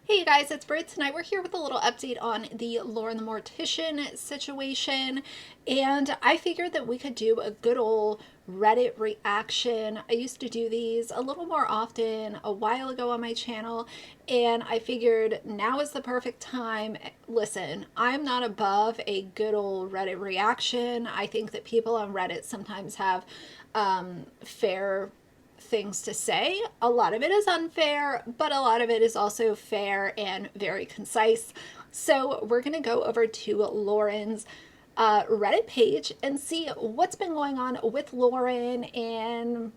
Hey you guys, it's Brit. Tonight we're here with a little update on the Lauren the Mortician situation, and I figured that we could do a good old Reddit reaction. I used to do these a little more often a while ago on my channel, and I figured now is the perfect time. Listen, I'm not above a good old Reddit reaction. I think that people on Reddit sometimes have fair things to say. A lot of it is unfair, but a lot of it is also fair and very concise. So we're going to go over to Lauren's Reddit page and see what's been going on with Lauren and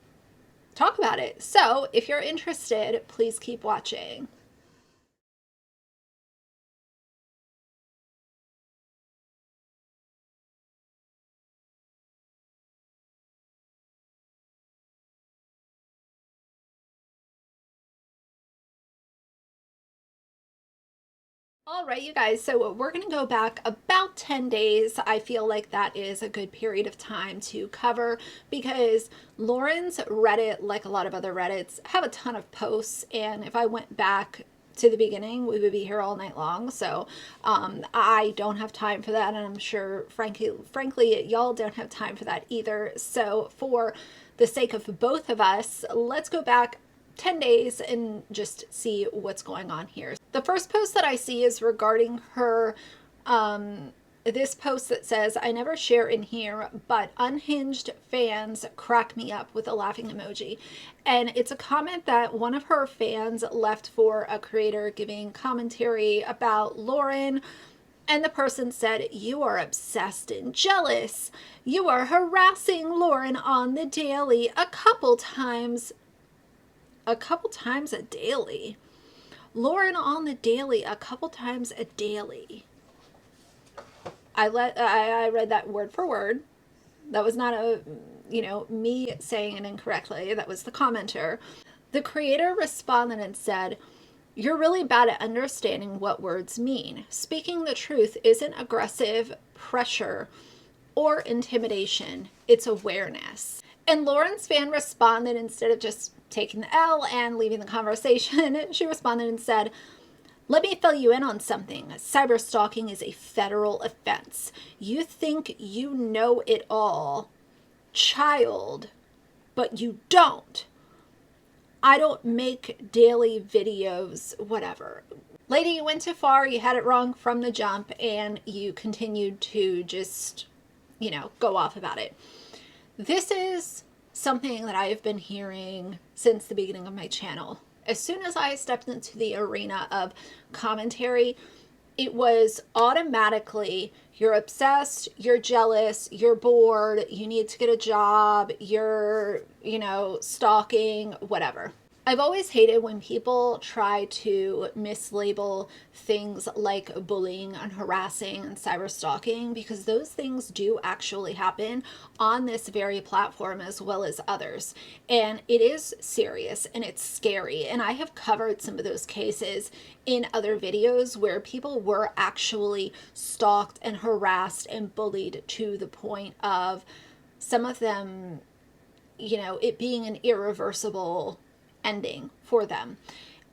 talk about it. So if you're interested, please keep watching. All right, you guys, so we're going to go back about 10 days. I feel like that is a good period of time to cover because Lauren's Reddit, like a lot of other Reddits, have a ton of posts. And if I went back to the beginning, we would be here all night long. So I don't have time for that. And I'm sure, frankly, y'all don't have time for that either. So for the sake of both of us, let's go back 10 days and just see what's going on here. The first post that I see is regarding her, this post that says, I never share in here, but unhinged fans crack me up with a laughing emoji. And it's a comment that one of her fans left for a creator giving commentary about Lauren. And the person said, you are obsessed and jealous. You are harassing Lauren on the daily a couple times a daily. Lauren on the daily a couple times a daily. I read that word for word. That was not me saying it incorrectly. That was the commenter. The creator responded and said, you're really bad at understanding what words mean. Speaking the truth isn't aggressive pressure or intimidation. It's awareness. And Lauren's fan responded, instead of just taking the L and leaving the conversation, she responded and said, let me fill you in on something. Cyber stalking is a federal offense. You think you know it all, child, but you don't. I don't make daily videos, whatever. Lady, you went too far. You had it wrong from the jump, and you continued to just, go off about it. This is something that I have been hearing since the beginning of my channel. As soon as I stepped into the arena of commentary, it was automatically, you're obsessed, you're jealous, you're bored, you need to get a job, you're, stalking, whatever. I've always hated when people try to mislabel things like bullying and harassing and cyber stalking, because those things do actually happen on this very platform as well as others. And it is serious and it's scary. And I have covered some of those cases in other videos where people were actually stalked and harassed and bullied to the point of some of them, it being an irreversible ending for them.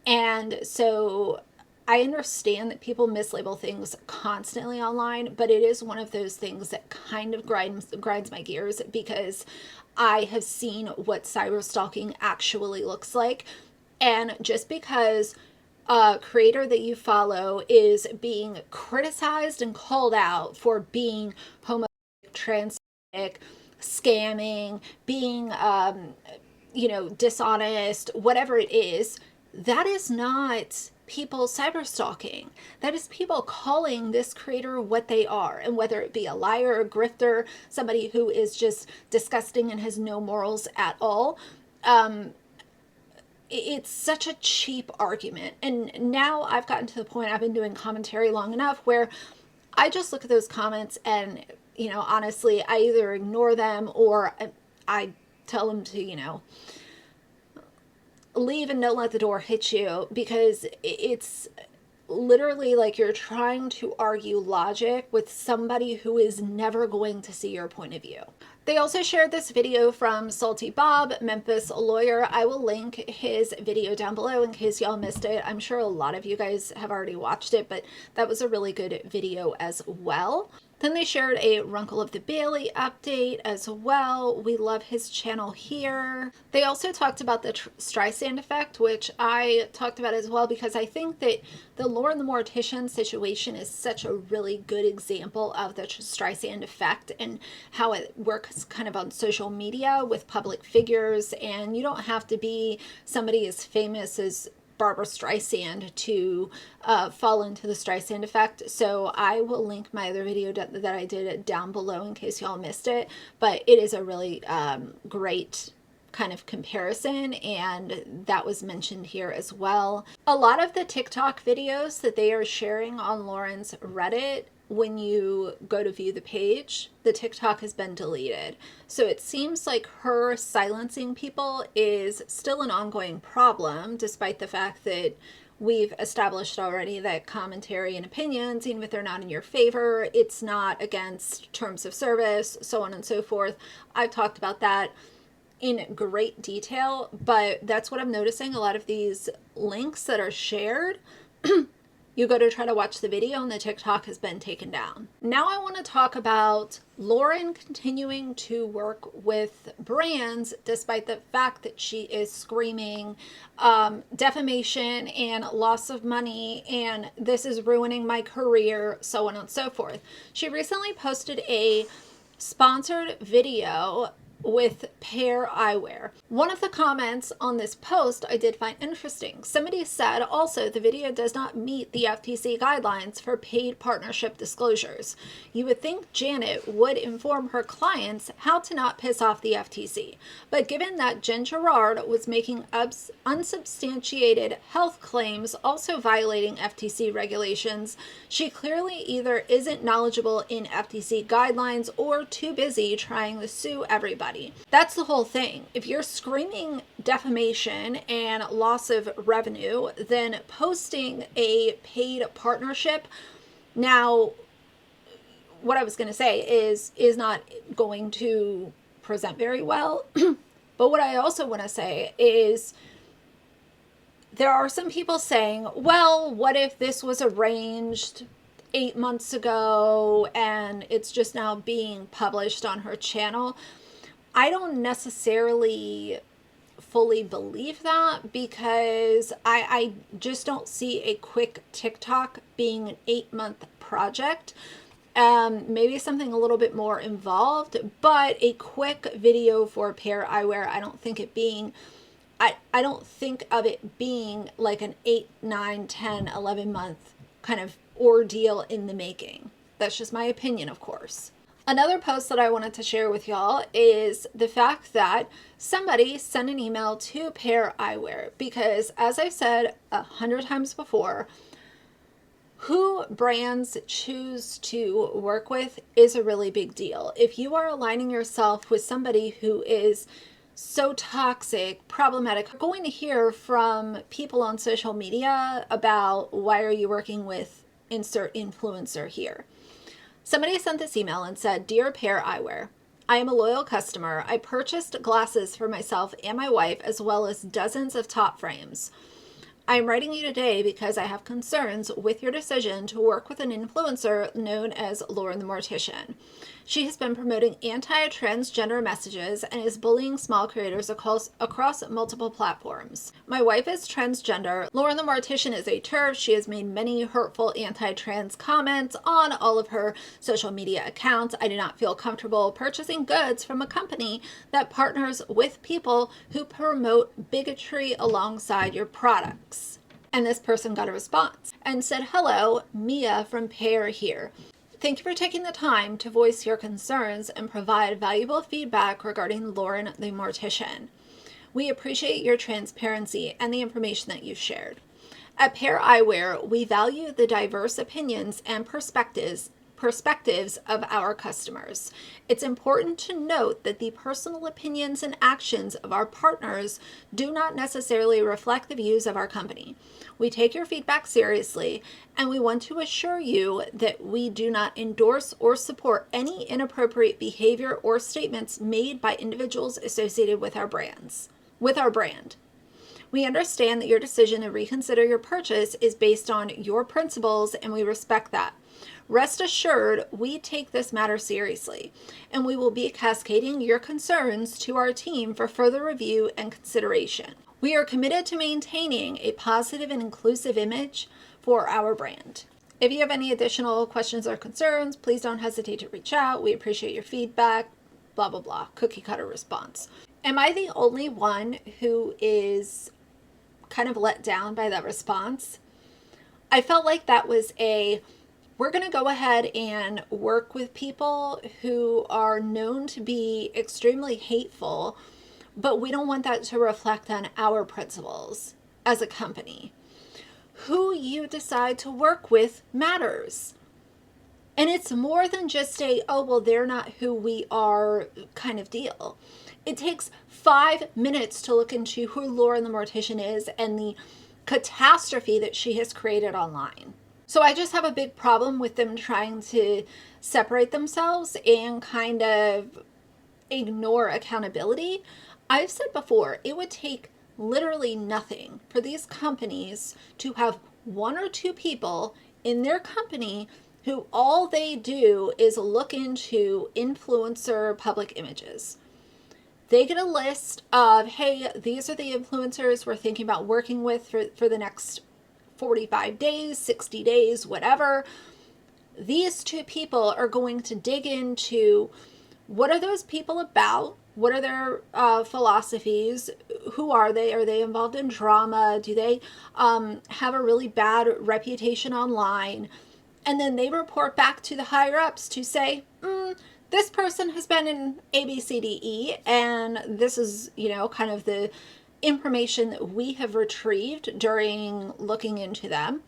And so I understand that people mislabel things constantly online, but it is one of those things that kind of grinds my gears, because I have seen what cyber stalking actually looks like. And just because a creator that you follow is being criticized and called out for being homophobic, transphobic, scamming, being dishonest, whatever it is, that is not people cyber stalking. That is people calling this creator what they are. And whether it be a liar, a grifter, somebody who is just disgusting and has no morals at all, it's such a cheap argument. And now I've gotten to the point, I've been doing commentary long enough where I just look at those comments and, honestly, I either ignore them or I tell them to, leave and don't let the door hit you, because it's literally like you're trying to argue logic with somebody who is never going to see your point of view. They also shared this video from Salty Bob, Memphis lawyer. I will link his video down below in case y'all missed it. I'm sure a lot of you guys have already watched it, but that was a really good video as well. Then they shared a Runkle of the Bailey update as well. We love his channel here. They also talked about the Streisand effect, which I talked about as well, because I think that the Lauren the Mortician situation is such a really good example of the Streisand effect and how it works kind of on social media with public figures. And you don't have to be somebody as famous as Barbara Streisand to fall into the Streisand effect. So I will link my other video that I did down below in case y'all missed it. But it is a really great kind of comparison, and that was mentioned here as well. A lot of the TikTok videos that they are sharing on Lauren's Reddit, when you go to view the page, the TikTok has been deleted. So it seems like her silencing people is still an ongoing problem, despite the fact that we've established already that commentary and opinions, even if they're not in your favor, it's not against terms of service, so on and so forth. I've talked about that in great detail, but that's what I'm noticing. A lot of these links that are shared, you go to try to watch the video and the TikTok has been taken down. Now I want to talk about Lauren continuing to work with brands despite the fact that she is screaming defamation and loss of money and this is ruining my career, so on and so forth. She recently posted a sponsored video with Pair Eyewear. One of the comments on this post I did find interesting. Somebody said also the video does not meet the FTC guidelines for paid partnership disclosures. You would think Janet would inform her clients how to not piss off the FTC. But given that Jen Gerard was making unsubstantiated health claims also violating FTC regulations, she clearly either isn't knowledgeable in FTC guidelines or too busy trying to sue everybody. That's the whole thing. If you're screaming defamation and loss of revenue, then posting a paid partnership, now what I was going to say is not going to present very well. But what I also want to say is there are some people saying, well, what if this was arranged 8 months ago and it's just now being published on her channel? I don't necessarily fully believe that, because I just don't see a quick TikTok being an 8-month project. Maybe something a little bit more involved, but a quick video for Pair Eyewear, I don't think it being, I don't think of it being like an 8, 9, 10, 11 month kind of ordeal in the making. That's just my opinion, of course. Another post that I wanted to share with y'all is the fact that somebody sent an email to Pair Eyewear, because as I've said 100 times before, who brands choose to work with is a really big deal. If you are aligning yourself with somebody who is so toxic, problematic, you're going to hear from people on social media about why are you working with insert influencer here. Somebody sent this email and said, "Dear Pair Eyewear, I am a loyal customer. I purchased glasses for myself and my wife, as well as dozens of top frames. I am writing you today because I have concerns with your decision to work with an influencer known as Lauren the Mortician. She has been promoting anti-transgender messages and is bullying small creators across multiple platforms. My wife is transgender. Lauren the Mortician is a TERF. She has made many hurtful anti-trans comments on all of her social media accounts. I do not feel comfortable purchasing goods from a company that partners with people who promote bigotry alongside your products." And this person got a response and said, "Hello, Mia from Pair here. Thank you for taking the time to voice your concerns and provide valuable feedback regarding Lauren the Mortician. We appreciate your transparency and the information that you've shared. At Pair Eyewear, we value the diverse opinions and perspectives perspectives of our customers. It's important to note that the personal opinions and actions of our partners do not necessarily reflect the views of our company. We take your feedback seriously, and we want to assure you that we do not endorse or support any inappropriate behavior or statements made by individuals associated with our brand. We understand that your decision to reconsider your purchase is based on your principles, and we respect that. Rest assured, we take this matter seriously, and we will be cascading your concerns to our team for further review and consideration. We are committed to maintaining a positive and inclusive image for our brand. If you have any additional questions or concerns, please don't hesitate to reach out. We appreciate your feedback, blah, blah, blah, cookie cutter response. Am I the only one who is kind of let down by that response? I felt like that was we're going to go ahead and work with people who are known to be extremely hateful, but we don't want that to reflect on our principles as a company. Who you decide to work with matters. And it's more than just oh, well, they're not who we are kind of deal. It takes 5 minutes to look into who Lauren the Mortician is and the catastrophe that she has created online. So I just have a big problem with them trying to separate themselves and kind of ignore accountability. I've said before, it would take literally nothing for these companies to have 1 or 2 people in their company who all they do is look into influencer public images. They get a list of, hey, these are the influencers we're thinking about working with for the next 45 days, 60 days, whatever. These 2 people are going to dig into what are those people about? What are their philosophies? Who are they? Are they involved in drama? Do they have a really bad reputation online? And then they report back to the higher ups to say, this person has been in ABCDE, and this is, kind of the information that we have retrieved during looking into them.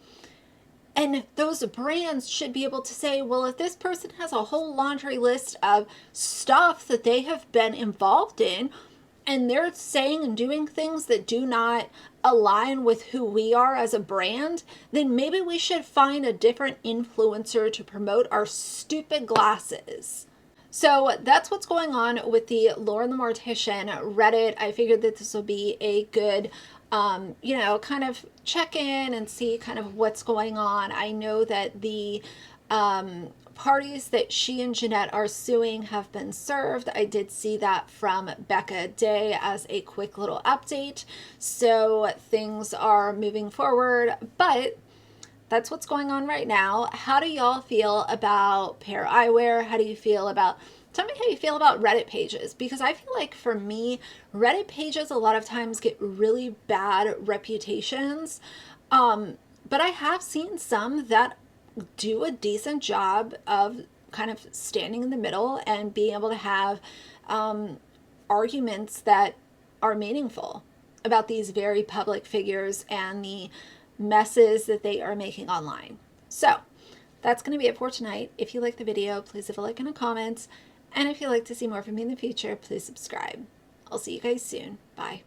And those brands should be able to say, well, if this person has a whole laundry list of stuff that they have been involved in, and they're saying and doing things that do not align with who we are as a brand, then maybe we should find a different influencer to promote our stupid glasses. So that's what's going on with the Lauren the Mortician Reddit. I figured that this will be a good, kind of check in and see kind of what's going on. I know that the parties that she and Jeanette are suing have been served. I did see that from Becca Day as a quick little update. So things are moving forward, but that's what's going on right now. How do y'all feel about Pair Eyewear? How do you feel about, tell me how you feel about Reddit pages, because I feel like for me, Reddit pages a lot of times get really bad reputations. But I have seen some that do a decent job of kind of standing in the middle and being able to have arguments that are meaningful about these very public figures and the messes that they are making online. So that's going to be it for tonight. If you like the video, please leave a like and a comment. And if you'd like to see more from me in the future, please subscribe. I'll see you guys soon. Bye.